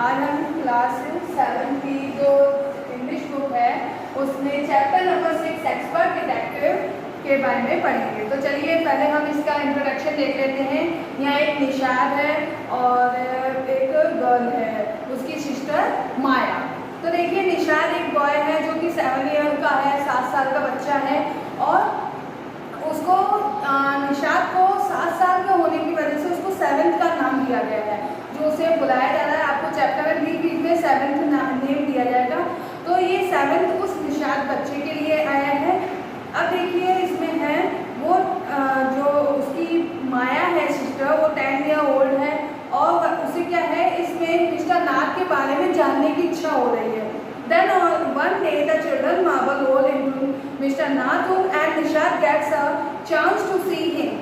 आज हम क्लास 7 की जो इंग्लिश बुक है उसमें चैप्टर नंबर 6 एक्सपर्ट डिटेक्टिव के बारे में पढ़ेंगे। तो चलिए पहले हम इसका इंट्रोडक्शन देख लेते हैं। यहाँ एक निशाद है और एक गर्ल है, उसकी सिस्टर माया। तो देखिए निशाद एक बॉय है जो कि 7 ईयर का है, 7 साल का बच्चा है और उसको निशाद को 7 साल का होने की वजह से उसको 7th का नाम दिया गया है, जो उसे बुलाया जा रहा है। आपको चैप्टर में बीच में 7th नेम दिया जाएगा। तो ये 7th उस निशाद बच्चे के लिए आया है। अब देखिए इसमें है वो जो उसकी माया है सिस्टर, वो 10 ईयर ओल्ड है और उसे क्या है इसमें मिस्टर नाग के बारे में जानने की इच्छा हो रही है। Then one day the children marvel all into Mr. Nathun and Nishad gets a chance to see him.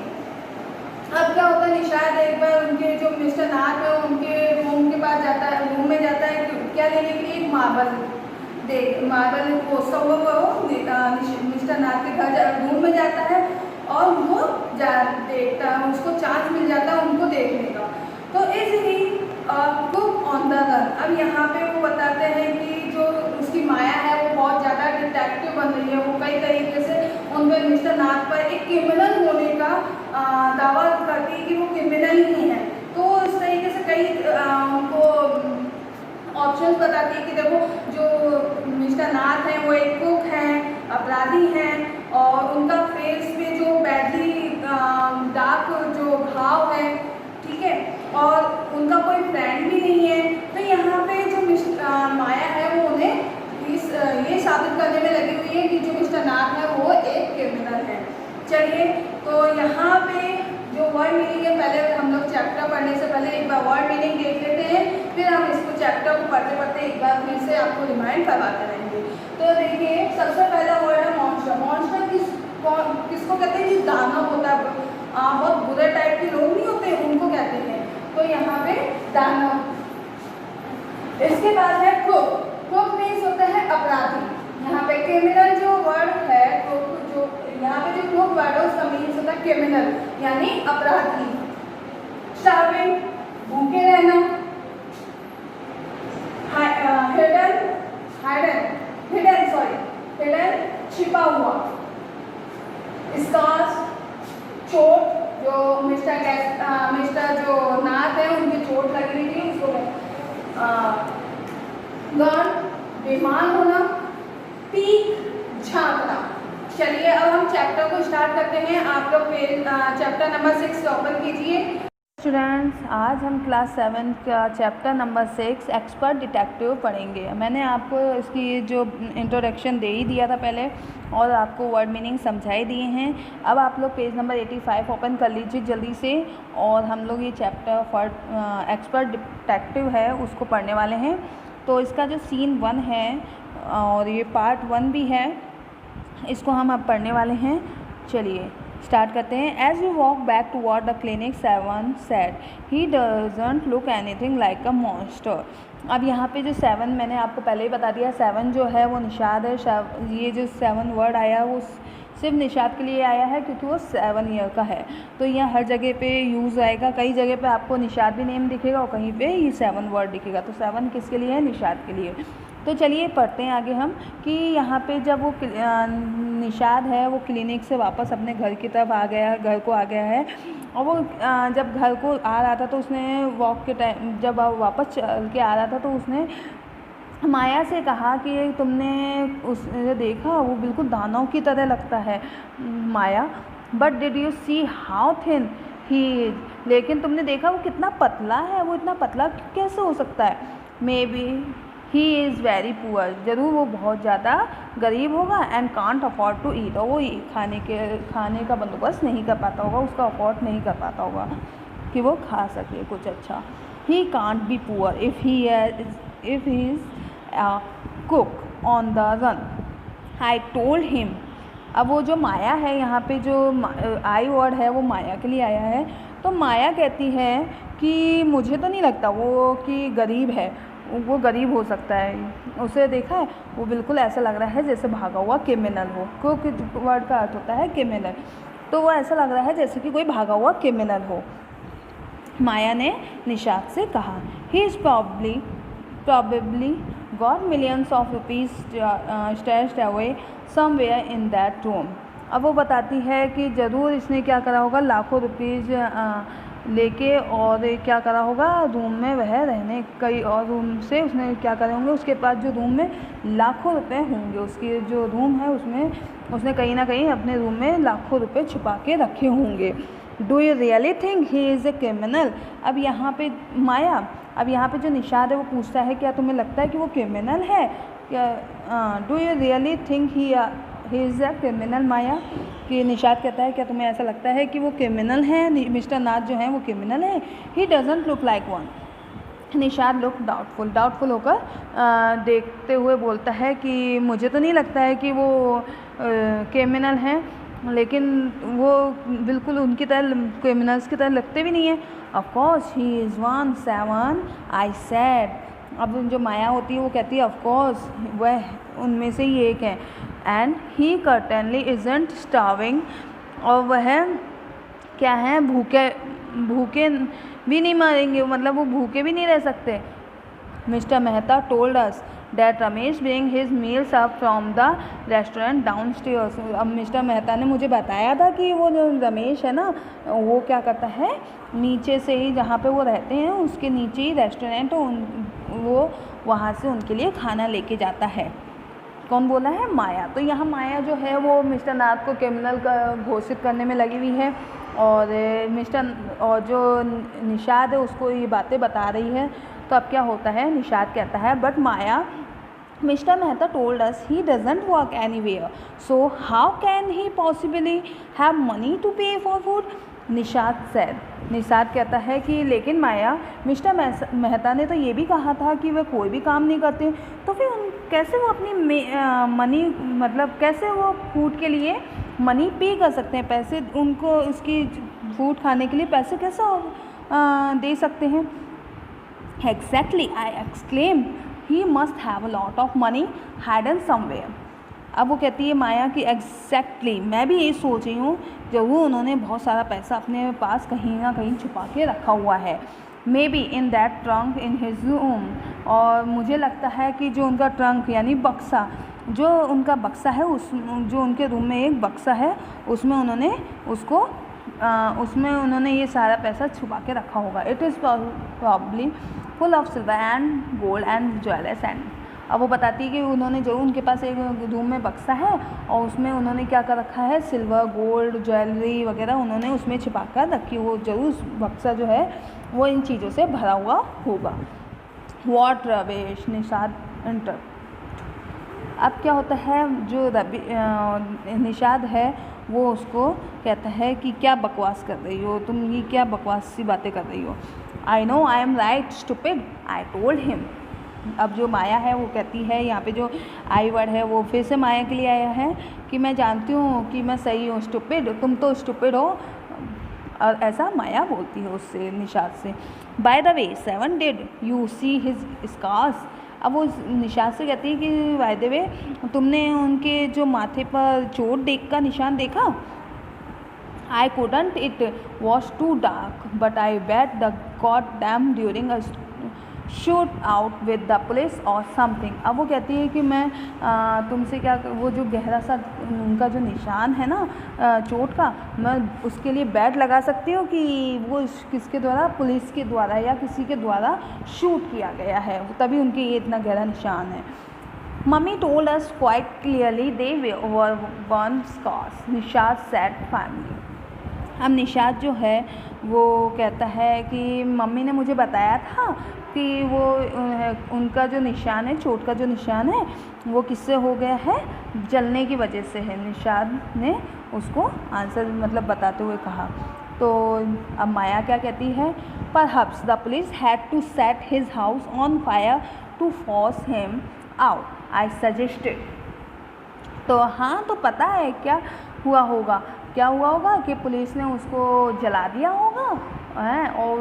अब क्या होता है, निशाद एक बार उनके जो मिस्टर नाथ है उनके रूम के पास जाता है, रूम में जाता है क्या लेने के लिए, एक मार्बल पोस्टर वो मिस्टर नाथ के घर रूम में जाता है और वो देखता है, उसको चांस मिल जाता है उनको देखने का। तो इसलिए कुक ऑन द रन। अब यहाँ पे वो बताते हैं कि जो उसकी माया है वो बहुत ज़्यादा डिटेक्टिव बन रही है। वो कई तरीके से उन पर मिस्टर नाथ पर एक क्रिमिनल होने का दावा करती है कि वो क्रिमिनल ही है। तो इस तरीके से कई उनको ऑप्शंस बताती है कि देखो जो मिस्टर नाथ हैं वो एक कुक हैं, अपराधी हैं और उनका फेस पे जो बैडली डार्क जो घाव है, ठीक है, और उनका कोई फ्रेंड भी नहीं है। तो यहाँ पे जो माया है वो उन्हें ये साबित करने में लगी हुई है कि जो मिस्टर नाथ है वो एक क्रिमिनल है। चलिए तो यहाँ पे जो वर्ड मीनिंग है, पहले हम लोग चैप्टर पढ़ने से पहले एक बार वर्ड मीनिंग देख लेते हैं, फिर हम इसको चैप्टर को पढ़ते पढ़ते एक बार फिर से आपको रिमाइंड करवाते रहेंगे। तो देखिए सबसे पहला वर्ड है मॉन्स्टर। मॉन्स्टर किसको कहते हैं, जो दानव होता है, बहुत बुरे टाइप के लोग नहीं होते उनको कहते हैं। तो यहाँ पे दानव। इसके बाद है कुक। कुक मीन्स होता है अपराधी। यहाँ पे क्रिमिनल जो वर्ड है, जो यहाँ पे जो कुक वर्ड है उसका मीन्स होता है क्रिमिनल यानी अपराधी। स्टार्विंग भूखे रहना। हिडन छिपा हुआ। स्कार्स चोट, जो मिस्टर जो नाथ है उनकी चोट लग रही थी उसको गन बेमान होना। पीक झांकना। चलिए अब हम चैप्टर को स्टार्ट करते हैं। आप लोग चैप्टर नंबर 6 ओपन कीजिए। स्टूडेंट्स आज हम क्लास 7 का चैप्टर नंबर 6 एक्सपर्ट डिटेक्टिव पढ़ेंगे। मैंने आपको इसकी जो इंट्रोडक्शन दे ही दिया था पहले और आपको वर्ड मीनिंग समझाई दिए हैं। अब आप लोग पेज नंबर 85 ओपन कर लीजिए जल्दी से और हम लोग ये चैप्टर एक्सपर्ट डिटेक्टिव है उसको पढ़ने वाले हैं। तो इसका जो सीन 1 है और ये पार्ट 1 भी है, इसको हम अब पढ़ने वाले हैं। चलिए स्टार्ट करते हैं। As we walk back toward the clinic 7 said he doesn't look anything like a monster. अब यहाँ पे जो 7 मैंने आपको पहले ही बता दिया, 7 जो है वो निशाद है। ये जो 7 वर्ड आया वो सिर्फ निशाद के लिए आया है क्योंकि वो 7 ईयर का है। तो यहाँ हर जगह पे यूज़ आएगा, कई जगह पे आपको निशाद भी नेम दिखेगा और कहीं पे ये 7 वर्ड दिखेगा। तो 7 किसके लिए है, निशाद के लिए। तो चलिए पढ़ते हैं आगे हम कि यहाँ पे जब वो निशाद है वो क्लिनिक से वापस अपने घर की तरफ आ गया, घर को आ गया है और वो जब घर को आ रहा था तो उसने वॉक के टाइम जब वापस चल के आ रहा था तो उसने माया से कहा कि तुमने उसे देखा, वो बिल्कुल दानव की तरह लगता है Maya. But did you see how thin he is, लेकिन तुमने देखा वो कितना पतला है, वो इतना पतला कैसे हो सकता है। Maybe he is very poor, ज़रूर वो बहुत ज़्यादा गरीब होगा। And can't afford to eat, और वो खाने का बंदोबस्त नहीं कर पाता होगा, उसका अफोर्ड नहीं कर पाता होगा कि वो खा सके कुछ अच्छा। He can't be poor if he is cook on the run, I told him. अब वो जो माया है यहाँ पे जो आई वर्ड है वो माया के लिए आया है। तो माया कहती है कि मुझे तो नहीं लगता वो कि गरीब है, वो गरीब हो सकता है। उसे देखा है वो बिल्कुल ऐसा लग रहा है जैसे भागा हुआ क्रिमिनल हो। कुक वर्ड का अर्थ होता है क्रिमिनल, तो वो ऐसा लग रहा है जैसे कि कोई भागा हुआ क्रिमिनल हो। माया ने निशाद से कहा, he is probably probably got millions of rupees stashed away somewhere in that room। अब वो बताती है कि ज़रूर इसने क्या करा होगा, लाखों रुपीज़ लेके और क्या करा होगा, रूम में वह रहने कई और रूम से उसने क्या करे होंगे, उसके पास जो रूम में लाखों रुपए होंगे, उसकी जो रूम है उसमें उसने कहीं ना कहीं अपने रूम में लाखों रुपए छुपा के रखे होंगे। Do you really think he is a criminal. अब यहाँ पे माया, अब यहाँ पे जो निषाद है वो पूछता है क्या तुम्हें लगता है कि वो क्रिमिनल है क्या। Do you really think he is a criminal Maya, कि निषाद कहता है क्या तुम्हें ऐसा लगता है कि वो क्रिमिनल है, मिस्टर नाथ जो है वो क्रिमिनल है। ही doesn't look like one. Nishad look doubtful होकर देखते हुए बोलता है कि मुझे तो नहीं लगता है कि वो क्रिमिनल हैं, लेकिन वो बिल्कुल उनकी तरह क्रिमिनल्स की तरह लगते भी नहीं है। Of course he is one seven I said. अब जो माया होती है वो कहती है ऑफ कोर्स वह उनमें से ही एक है। एंड ही कर्टेनली इज़ंट स्टार्विंग, और वह क्या है, भूखे भी नहीं मरेंगे, मतलब वो भूखे भी नहीं रह सकते। Mister Mehta told us that Ramesh bring his meals up from the restaurant down stairs. अब मिस्टर मेहता ने मुझे बताया था कि वो जो रमेश है ना, वो क्या करता है, नीचे से ही जहाँ पे वो रहते हैं उसके नीचे ही रेस्टोरेंट, वो वहाँ से उनके लिए खाना लेके जाता है। कौन बोला है, माया। तो यहाँ माया जो है वो मिस्टर नाथ को क्रिमिनल का घोषित करने में लगी हुई है, और जो निषाद है उसको ये बातें बता रही है। तो अब क्या होता है, निषाद कहता है but Maya, mister Mehta told us he doesn't work anywhere, so how can he possibly have money to pay for food. Nishad कहता है कि लेकिन माया, मिस्टर मेहता ने तो ये भी कहा था कि वह कोई भी काम नहीं करते, तो फिर कैसे वो अपनी मनी, मतलब कैसे वो फूड के लिए मनी पे कर सकते हैं, पैसे उनको उसकी फूड खाने के लिए पैसे कैसे दे सकते हैं। Exactly I exclaim he must have a lot of money hidden somewhere. अब वो कहती है माया कि एग्जैक्टली मैं भी यही सोच रही हूँ, ज़रूर उन्होंने बहुत सारा पैसा अपने पास कहीं ना कहीं छुपा के रखा हुआ है। May be in that trunk in his room, और मुझे लगता है कि जो उनका ट्रंक यानी बक्सा, जो उनका बक्सा है, उस जो उनके रूम में एक बक्सा है, उसमें उन्होंने ये सारा पैसा छुपा के रखा होगा। It is probably full of silver and gold and jewellers and. अब वो बताती है कि उन्होंने जो उनके पास एक रूम में बक्सा है और उसमें उन्होंने क्या कर रखा है, सिल्वर गोल्ड ज्वेलरी वगैरह उन्होंने उसमें छिपा कर रखी, वो जरूर बक्सा जो है वो इन चीज़ों से भरा हुआ होगा। What Ravesh, Nishad enter. अब क्या होता है, जो निषाद है वो उसको कहता है कि क्या बकवास कर रही हो तुम, ये क्या बकवास सी बातें कर रही हो। I know I am right stupid I told him. अब जो माया है वो कहती है, यहाँ पे जो आई वर्ड है वो फिर से माया के लिए आया है कि मैं जानती हूँ कि मैं सही हूँ, स्टूपिड तुम तो स्टूपिड हो, और ऐसा माया बोलती है उससे, निषाद से। By the way 7 did you see his scars. अब वो निषाद से कहती है कि बाय द वे तुमने उनके जो माथे पर चोट का निशान देखा। I couldn't, it was too dark, but I bet the got them during a shoot out with the police or something. अब वो कहती है कि मैं तुमसे क्या, वो जो गहरा सा उनका जो निशान है ना चोट का, मैं उसके लिए बैट लगा सकती हूँ कि वो किसके द्वारा, पुलिस के द्वारा या किसी के द्वारा शूट किया गया है, तभी उनके ये इतना गहरा निशान है। Mummy told us quite clearly they were burn scars, Nishad said family. अब निषाद जो है वो कहता है कि मम्मी ने मुझे बताया था कि वो उनका जो निशान है, चोट का जो निशान है वो किससे हो गया है, जलने की वजह से है। निषाद ने उसको आंसर मतलब बताते हुए कहा। तो अब माया क्या कहती है, perhaps the police had to set his house on fire to force him out, I suggested. तो हाँ, तो पता है क्या हुआ होगा कि पुलिस ने उसको जला दिया होगा हैं, और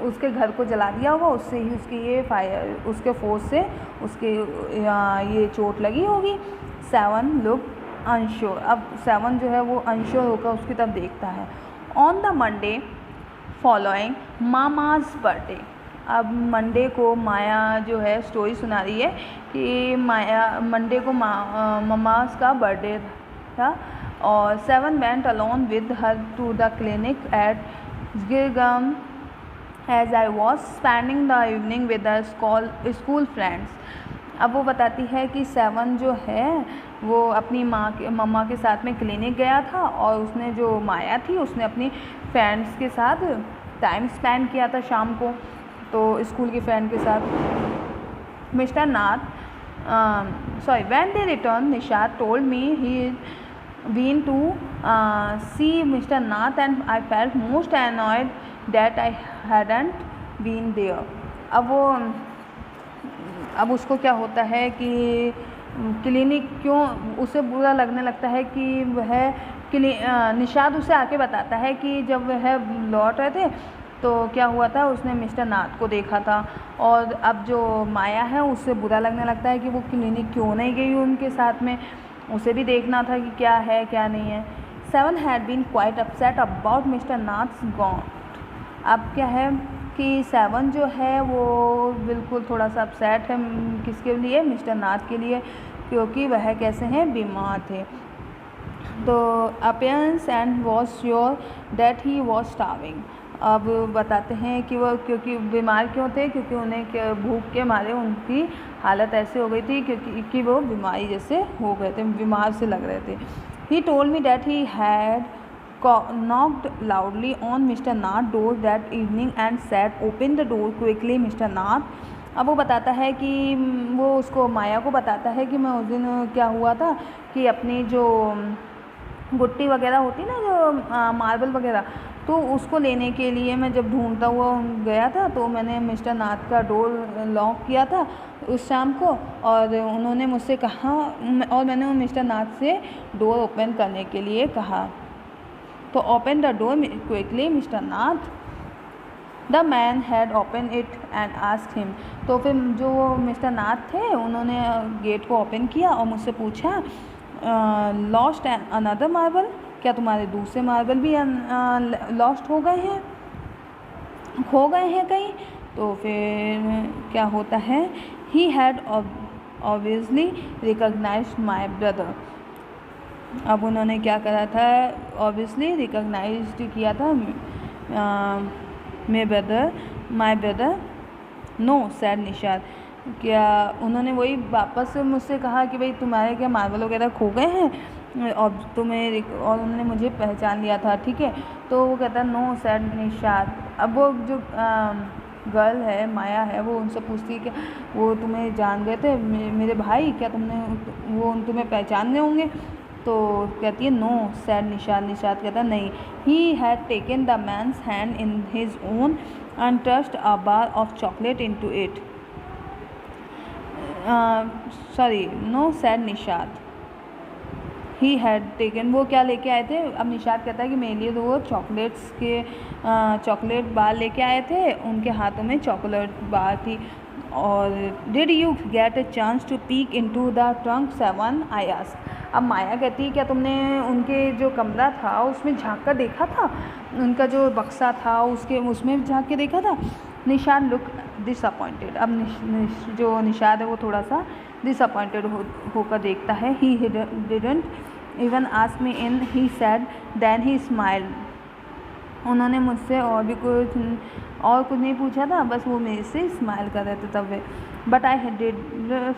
उसके घर को जला दिया होगा, उससे ही उसकी ये फायर, उसके फोर्स से उसके ये चोट लगी होगी। 7 लुक अनश्योर। अब 7 जो है वो अनश्योर होकर उसकी तरफ देखता है। On the Monday following mama's birthday, अब मंडे को माया जो है स्टोरी सुना रही है कि मंडे को मम्मास का बर्थडे था और 7 went alone with her to the clinic at Girgaon as I was spending the evening with the school friends। अब वो बताती है कि 7 जो है वो अपनी मम्मा के साथ में क्लिनिक गया था और उसने जो माया थी उसने अपनी फ्रेंड्स के साथ टाइम स्पेंड किया था शाम को, तो स्कूल के फ्रेंड के साथ। Mister Nath when they returned, Nishad told me he been to see Mr. Nath and I felt most annoyed that I hadn't been there। अब उसको क्या होता है कि क्लिनिक क्यों उसे बुरा लगने लगता है कि वह निशाद उसे आके बताता है कि जब वह लौट रहे थे तो क्या हुआ था, उसने मिस्टर नाथ को देखा था और अब जो माया है उससे बुरा लगने लगता है कि वो क्लिनिक क्यों नहीं गई उनके साथ में, उसे भी देखना था कि क्या है क्या नहीं है। 7 had been quite upset about Mr. Nath's gone। अब क्या है कि 7 जो है वो बिल्कुल थोड़ा सा अपसेट है, किसके लिए, मिस्टर नाथ के लिए, क्योंकि वह कैसे हैं, बीमार थे। तो appearance and was sure that he was starving. अब बताते हैं कि वो क्योंकि बीमार क्यों थे, क्योंकि उन्हें भूख के मारे उनकी हालत ऐसे हो गई थी क्योंकि वो बीमारी जैसे हो गए थे, बीमार से लग रहे थे। He told me that he had knocked loudly on Mr. Nath's door that evening and said, "Open the door quickly, Mr. Nath." अब वो बताता है कि वो उसको माया को बताता है कि मैं उस दिन क्या हुआ था कि अपनी जो गुट्टी वगैरह होती ना, जो मार्बल वगैरह, तो उसको लेने के लिए मैं जब ढूंढता हुआ गया था तो मैंने मिस्टर नाथ का डोर लॉक किया था उस शाम को और उन्होंने मुझसे कहा और मैंने मिस्टर नाथ से डोर ओपन करने के लिए कहा। तो open the door quickly mister Nath. The man had open it and asked him. तो फिर जो मिस्टर नाथ थे उन्होंने गेट को ओपन किया और मुझसे पूछा, लॉस्ट एन अनदर मार्बल, क्या तुम्हारे दूसरे मार्बल भी लॉस्ट हो गए हैं, खो गए हैं कहीं? तो फिर क्या होता है, he had obviously recognised my brother. अब उन्होंने क्या करा था, ऑब्वियसली रिकॉग्नाइज्ड किया था my brother. No said Nishad. क्या उन्होंने वही वापस मुझसे कहा कि भाई तुम्हारे क्या मार्बल वगैरह खो गए हैं और उन्होंने मुझे पहचान लिया था, ठीक है। तो वो कहता नो सैड निशाद। अब वो जो गर्ल है माया है वो उनसे पूछती है कि वो तुम्हें जान गए थे मेरे भाई, क्या वो तुम्हें पहचान रहे होंगे? तो कहती है नो सैड निशाद। निशाद कहता नहीं। He had taken the man's hand in his own and touched a bar of chocolate into it. Sorry, no said Nishad. He had taken, वो क्या लेके आए थे? अब निशाद कहता है कि मेरे लिए तो वो चॉकलेट बार लेके आए थे, उनके हाथों में चॉकलेट बार थी। और did you get a chance to peek into the trunk 7 I asked. अब माया कहती है क्या तुमने उनके जो कमरा था उसमें झांक कर देखा था, उनका जो बक्सा था उसमें झांक के देखा था? Nishad look disappointed. अब जो निशाद है वो थोड़ा सा डिसअपॉइंटेड होकर देखता है। He didn't even ask me in, he said, then he smiled. उन्होंने मुझसे और कुछ नहीं पूछा था, बस वो मेरे से स्माइल कर रहे थे तब वे। But I did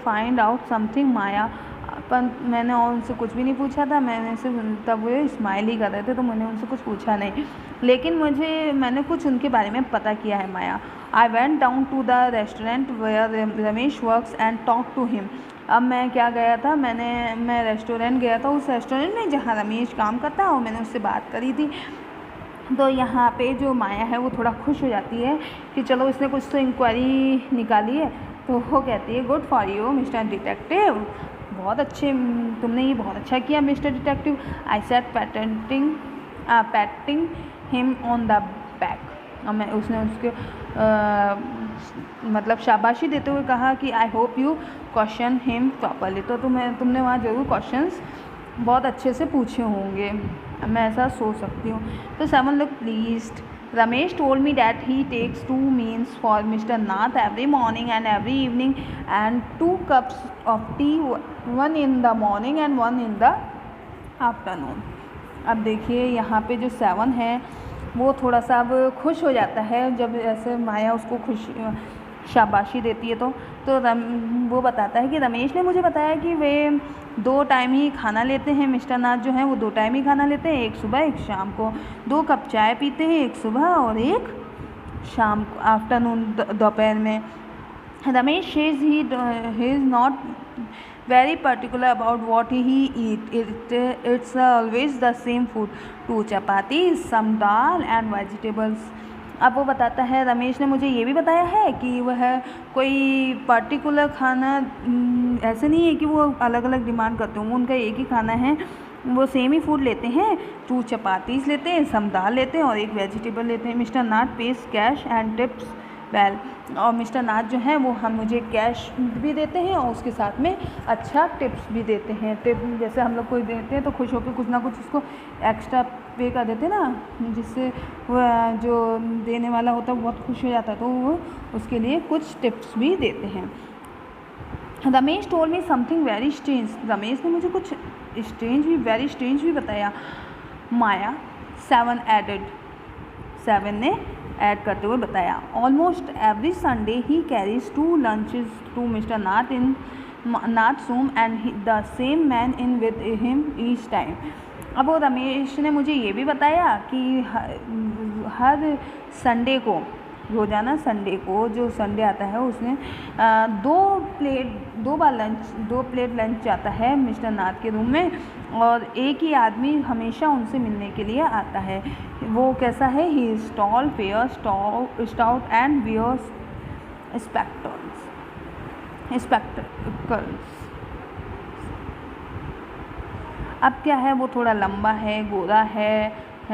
find out something Maya, पर मैंने और उनसे कुछ भी नहीं पूछा था, मैंने सिर्फ तब वो स्माइल ही कर रहे थे तो मैंने उनसे कुछ पूछा नहीं, लेकिन मैंने कुछ उनके बारे में पता किया है Maya. I went down to the restaurant where Ramesh works and talk to him. अब मैं क्या गया था, मैं रेस्टोरेंट गया था, उस रेस्टोरेंट में जहाँ रमेश काम करता है और मैंने उससे बात करी थी। तो यहाँ पे जो माया है वो थोड़ा खुश हो जाती है कि चलो इसने कुछ तो इंक्वायरी निकाली है। तो वो कहती है good for you mister detective, बहुत अच्छे, तुमने ये बहुत अच्छा किया mister detective. I said patting him on the back. और उसने उसके मतलब शाबाशी देते हुए कहा कि I hope you question him properly. तो तुमने वहाँ ज़रूर क्वेश्चंस बहुत अच्छे से पूछे होंगे, मैं ऐसा सोच सकती हूँ। तो 7 look pleased Ramesh told me that he takes 2 meals for Mr. Nath every morning and every evening and 2 cups of tea, one in the morning and one in the afternoon. अब देखिए यहाँ पे जो 7 है वो थोड़ा सा अब खुश हो जाता है जब ऐसे माया उसको शाबाशी देती है। तो वो बताता है कि रमेश ने मुझे बताया कि वे 2 टाइम ही खाना लेते हैं। मिस्टर नाथ जो हैं वो 2 टाइम ही खाना लेते हैं, एक सुबह एक शाम को। 2 कप चाय पीते हैं, एक सुबह और एक शाम को, आफ्टरनून दोपहर में। Ramesh says he is not very particular about what he eat. It's always the same food, 2 chapatis, some dal and vegetables. अब वो बताता है, रमेश ने मुझे ये भी बताया है कि वह कोई पर्टिकुलर खाना ऐसे नहीं है कि वो अलग अलग डिमांड करते हों, उनका एक ही खाना है, वो सेम ही फूड लेते हैं। 2 चपातीस लेते हैं, सम दाल लेते हैं और एक वेजिटेबल लेते हैं। Mister Nath page cache and tips well, और मिस्टर नाथ जो हैं वो मुझे कैश भी देते हैं और उसके साथ में अच्छा टिप्स भी देते हैं। टिप जैसे हम लोग कोई देते हैं तो खुश होकर कुछ ना कुछ उसको एक्स्ट्रा पे कर देते हैं ना, जिससे वह जो देने वाला होता है वो बहुत खुश हो जाता है, तो वो उसके लिए कुछ टिप्स भी देते हैं। Ramesh told me something very strange, Ramesh ने मुझे कुछ वेरी स्ट्रेंज भी बताया। माया 7 एडेड, 7 ने ऐड करते हुए बताया। Almost every Sunday he carries 2 lunches to mister Nath in Nath's home and the same man in with him each time. अब वो रमेश ने मुझे ये भी बताया कि हर संडे को, रोज़ाना संडे को जो संडे आता है उसमें 2 प्लेट लंच जाता है मिस्टर नाथ के रूम में और एक ही आदमी हमेशा उनसे मिलने के लिए आता है। वो कैसा है? He is tall, fair, stout and wears spectacles. अब क्या है, वो थोड़ा लंबा है, गोरा है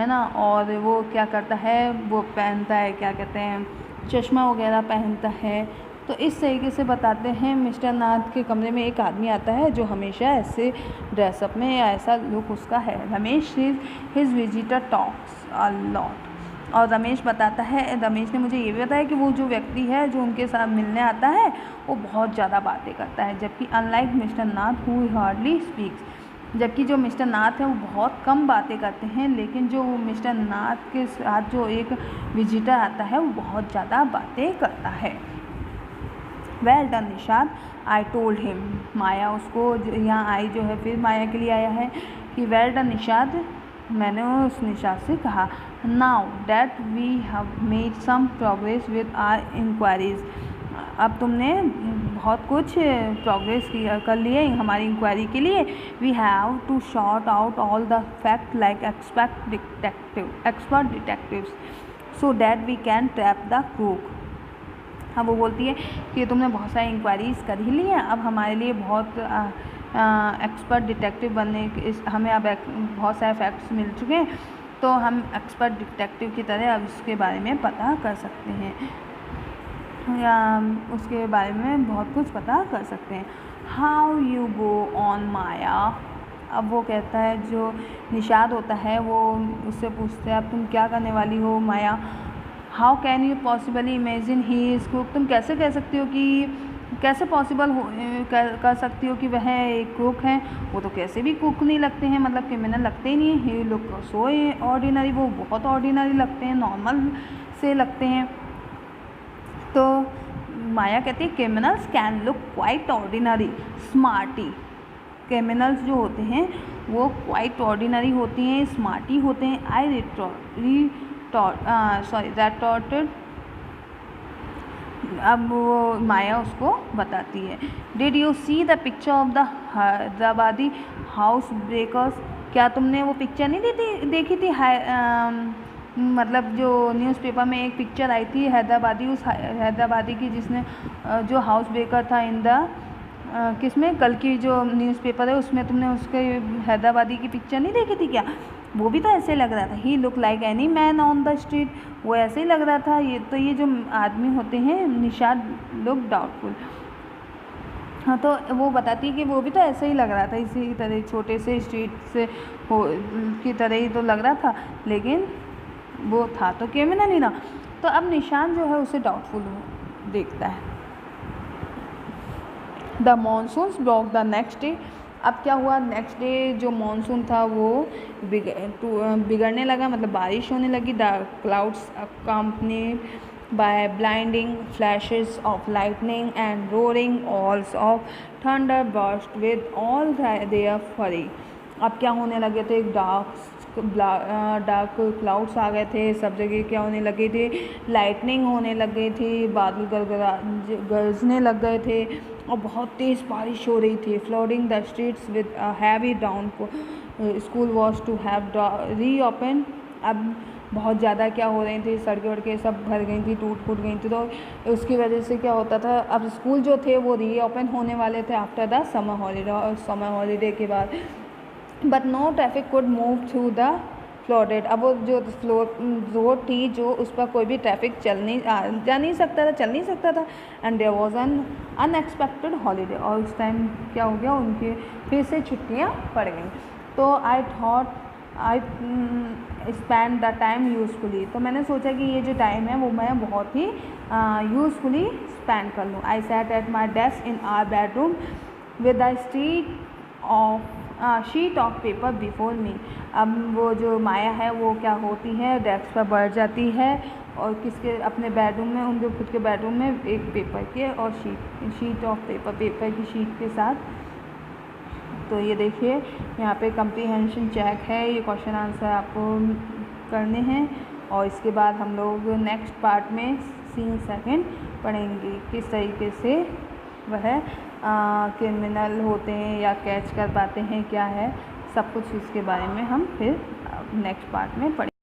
ना, और वो क्या करता है, वो पहनता है, क्या कहते हैं, चश्मा वगैरह पहनता है। तो इस तरीके से बताते हैं। मिस्टर नाथ के कमरे में एक आदमी आता है जो हमेशा ऐसे ड्रेसअप में या ऐसा लुक उसका है। Ramesh his visitor talks a lot, और रमेश बताता है, रमेश ने मुझे ये भी बताया कि वो जो व्यक्ति है जो उनके साथ मिलने आता है वो बहुत ज़्यादा बातें करता है, जबकि unlike mister Nath who hardly speaks, जबकि जो मिस्टर नाथ है वो बहुत कम बातें करते हैं, लेकिन जो मिस्टर नाथ के साथ जो एक विजिटर आता है वो बहुत ज़्यादा बातें करता है। Well done Nishad, I told him. Maya उसको यहाँ आई जो है, फिर माया के लिए आया है कि वेल डन निशाद, मैंने उस निशाद से कहा। Now that we have made some progress with our inquiries, अब तुमने बहुत कुछ प्रोग्रेस कर लिए हमारी इंक्वायरी के लिए। We have to sort out all the fact like expert detectives so that we can trap the crook. अब वो बोलती है कि तुमने बहुत सारी इंक्वायरीज़ कर ही ली हैं, अब हमारे लिए बहुत एक्सपर्ट डिटेक्टिव बनने हमें अब बहुत सारे फैक्ट्स मिल चुके हैं, तो हम एक्सपर्ट डिटेक्टिव की तरह अब उसके बारे में पता कर सकते हैं, या उसके बारे में बहुत कुछ पता कर सकते हैं। हाउ यू गो ऑन माया, अब वो कहता है, जो निशाद होता है वो उससे पूछते हैं अब तुम क्या करने वाली हो Maya. How can you possibly imagine he is cook, तुम कैसे कह सकती हो कि कैसे पॉसिबल हो कर सकती हो कि वह एक कुक हैं, वो तो कैसे भी कुक नहीं लगते हैं, मतलब क्रिमिनल लगते ही नहीं है। ही लुक सो ऑर्डिनरी, वो बहुत ऑर्डिनरी लगते हैं, नॉर्मल से लगते हैं। तो माया कहती है criminals can look quite ordinary smarty, criminals जो होते हैं वो क्वाइट ऑर्डिनरी होती हैं, स्मार्टी होते हैं। आई रेटॉर्टेड, अब वो माया उसको बताती है। Did you see the picture of the Hyderabadi house breakers, क्या तुमने वो पिक्चर नहीं देखी थी मतलब जो न्यूज़पेपर में एक पिक्चर आई थी हैदराबादी, उस हैदराबादी की जिसने जो हाउस ब्रेकर था इन द किसमें, कल की जो न्यूज़पेपर है उसमें तुमने उसके हैदराबादी की पिक्चर नहीं देखी थी क्या? वो भी तो ऐसे लग रहा था। He look like any man on the street, वो ऐसे ही लग रहा था। ये जो आदमी होते हैं निशाद लुक डाउटफुल, हाँ, तो वो बताती है कि वो भी तो ऐसे ही लग रहा था, इसी तरह छोटे से स्ट्रीट से की तरह ही तो लग रहा था, लेकिन वो था तो क्रिमिनल ही ना। तो अब निशान जो है उसे डाउटफुल देखता है। The monsoon block the next day. अब क्या हुआ, नेक्स्ट डे जो मानसून था वो बिगड़ने लगा, मतलब बारिश होने लगी। The clouds accompanied by blinding flashes of lightning and roaring rolls of thunder burst with all their fury. अब क्या होने लगे थे, डार्क क्लाउड्स आ गए थे, सब जगह क्या होने लगे थे, लाइटनिंग होने लग गई थी, बादल गरजने लग गए थे और बहुत तेज़ बारिश हो रही थी। Flooding the streets with heavy downfall. School was to have reopen. अब बहुत ज़्यादा क्या हो रही थी, सड़कें वड़कें सब भर गई थी, टूट फूट गई थी। तो उसकी वजह से क्या होता था, अब स्कूल जो थे वो रीओपन होने वाले थे आफ्टर द समर हॉलीडे, और समर हॉलीडे के बाद। But no traffic could move through the flooded. अब वो जो रोड थी जो उस पर कोई भी ट्रैफिक चल नहीं सकता था। And there was an unexpected holiday. और उस टाइम क्या हो गया, उनके फिर से छुट्टियां पड़ गई। तो I thought I spend the time usefully. तो मैंने सोचा कि ये जो टाइम है वो मैं बहुत ही यूज़फुली स्पेंड कर लूँ। I sat at my desk in our bedroom with the sheet of paper before me. अब वो जो माया है वो क्या होती है, डेस्क पर बढ़ जाती है और किसके, अपने बेडरूम में, उनके खुद के बेडरूम में एक पेपर के और शीट ऑफ पेपर की शीट के साथ। तो ये देखिए यहाँ पे कम्प्रीहेंशन चेक है, ये क्वेश्चन आंसर आपको करने हैं। और इसके बाद हम लोग नेक्स्ट पार्ट में सीन सेकंड पढ़ेंगे, किस तरीके से वह क्रिमिनल होते हैं या कैच कर पाते हैं, क्या है सब कुछ इसके बारे में हम फिर नेक्स्ट पार्ट में पढ़ेंगे।